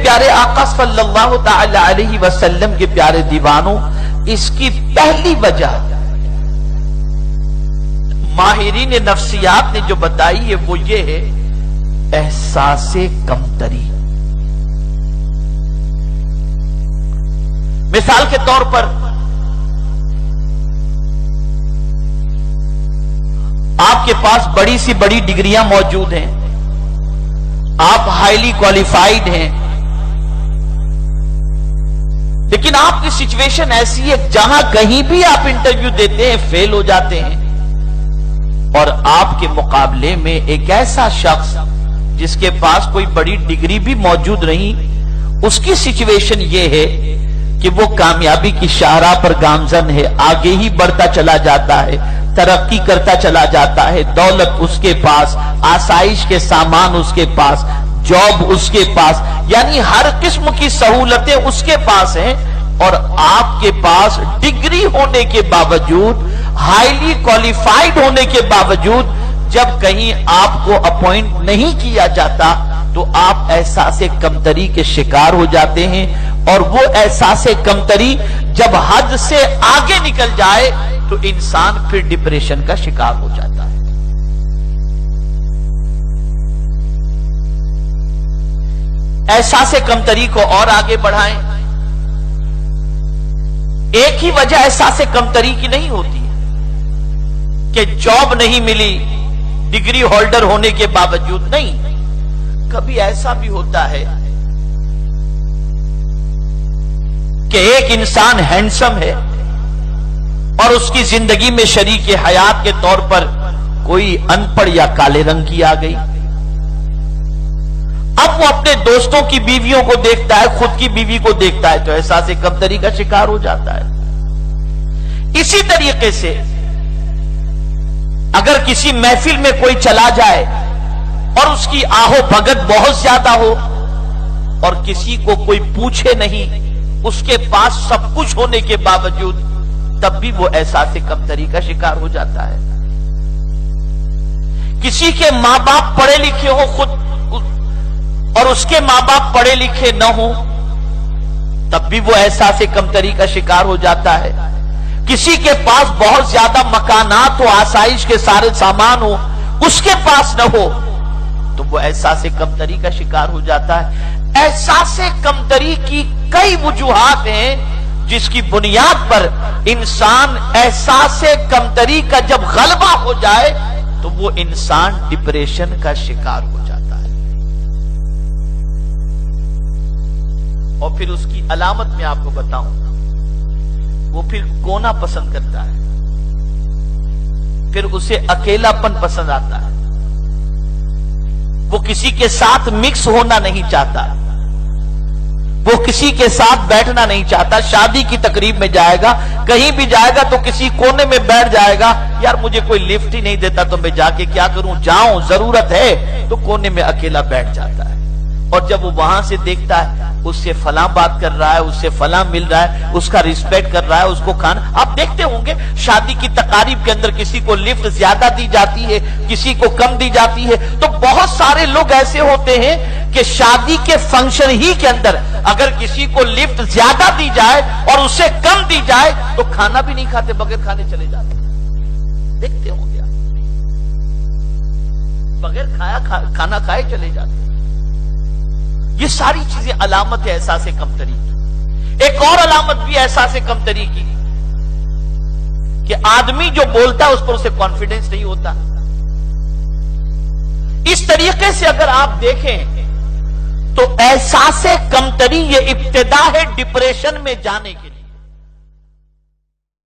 پیارے آقا صلی اللہ تعالی علیہ وسلم کے پیارے دیوانوں، اس کی پہلی وجہ ماہرین نفسیات نے جو بتائی ہے وہ یہ ہے احساس کمتری۔ مثال کے طور پر آپ کے پاس بڑی سی بڑی ڈگریاں موجود ہیں، آپ ہائیلی کوالیفائیڈ ہیں، لیکن آپ کی سچویشن ایسی ہے جہاں کہیں بھی آپ انٹرویو دیتے ہیں فیل ہو جاتے ہیں، اور آپ کے مقابلے میں ایک ایسا شخص جس کے پاس کوئی بڑی ڈگری بھی موجود نہیں، اس کی سچویشن یہ ہے کہ وہ کامیابی کی شاہراہ پر گامزن ہے، آگے ہی بڑھتا چلا جاتا ہے، ترقی کرتا چلا جاتا ہے، دولت اس کے پاس، آسائش کے سامان اس کے پاس، جاب اس کے پاس، یعنی ہر قسم کی سہولتیں اس کے پاس ہیں، اور آپ کے پاس ڈگری ہونے کے باوجود، ہائیلی کوالیفائیڈ ہونے کے باوجود جب کہیں آپ کو اپوائنٹ نہیں کیا جاتا تو آپ احساس کمتری کے شکار ہو جاتے ہیں، اور وہ احساس کمتری جب حد سے آگے نکل جائے تو انسان پھر ڈپریشن کا شکار ہو جاتا ہے۔ احساس کمتری کو اور آگے بڑھائیں۔ ایک ہی وجہ احساس کمتری کی نہیں ہوتی ہے کہ جاب نہیں ملی ڈگری ہولڈر ہونے کے باوجود، نہیں، کبھی ایسا بھی ہوتا ہے کہ ایک انسان ہینڈسم ہے اور اس کی زندگی میں شریک حیات کے طور پر کوئی ان پڑھ یا کالے رنگ کی آ گئی، اب وہ اپنے دوستوں کی بیویوں کو دیکھتا ہے، خود کی بیوی کو دیکھتا ہے تو احساس کمتری کا شکار ہو جاتا ہے۔ اسی طریقے سے اگر کسی محفل میں کوئی چلا جائے اور اس کی آہو بھگت بہت زیادہ ہو اور کسی کو کوئی پوچھے نہیں، اس کے پاس سب کچھ ہونے کے باوجود، تب بھی وہ احساس کمتری کا شکار ہو جاتا ہے۔ کسی کے ماں باپ پڑھے لکھے ہو خود اور اس کے ماں باپ پڑھے لکھے نہ ہوں، تب بھی وہ احساس کمتری کا شکار ہو جاتا ہے۔ کسی کے پاس بہت زیادہ مکانات ہو، آسائش کے سارے سامان ہو، اس کے پاس نہ ہو تو وہ احساس کمتری کا شکار ہو جاتا ہے۔ احساس کمتری کی کئی وجوہات ہیں جس کی بنیاد پر انسان احساس کمتری کا جب غلبہ ہو جائے تو وہ انسان ڈپریشن کا شکار ہو جاتا ہے۔ اور پھر اس کی علامت میں آپ کو بتاؤں، وہ پھر کونا پسند کرتا ہے، پھر اسے اکیلا پن پسند آتا ہے، وہ کسی کے ساتھ مکس ہونا نہیں چاہتا، وہ کسی کے ساتھ بیٹھنا نہیں چاہتا، شادی کی تقریب میں جائے گا، کہیں بھی جائے گا تو کسی کونے میں بیٹھ جائے گا، یار مجھے کوئی لفٹ ہی نہیں دیتا تو میں جا کے کیا کروں، جاؤں، ضرورت ہے، تو کونے میں اکیلا بیٹھ جاتا ہے۔ اور جب وہ وہاں سے دیکھتا ہے اس سے فلاں بات کر رہا ہے، اس سے فلاں مل رہا ہے، اس کا ریسپیکٹ کر رہا ہے، اس کو کھانا، آپ دیکھتے ہوں گے شادی کی تقاریب کے اندر کسی کو لفٹ زیادہ دی جاتی ہے، کسی کو کم دی جاتی ہے، تو بہت سارے لوگ ایسے ہوتے ہیں کہ شادی کے فنکشن ہی کے اندر اگر کسی کو لفٹ زیادہ دی جائے اور اسے کم دی جائے تو کھانا بھی نہیں کھاتے، بغیر کھانے چلے جاتے ہیں۔ دیکھتے ہوں گے بغیر کھانا کھائے چلے جاتے ہیں۔ یہ ساری چیزیں علامت ہے احساس کمتری کی۔ ایک اور علامت بھی احساس کمتری کی کہ آدمی جو بولتا ہے اس پر اسے کانفیڈنس نہیں ہوتا۔ اس طریقے سے اگر آپ دیکھیں تو احساس کمتری یہ ابتدا ہے ڈپریشن میں جانے کے لیے۔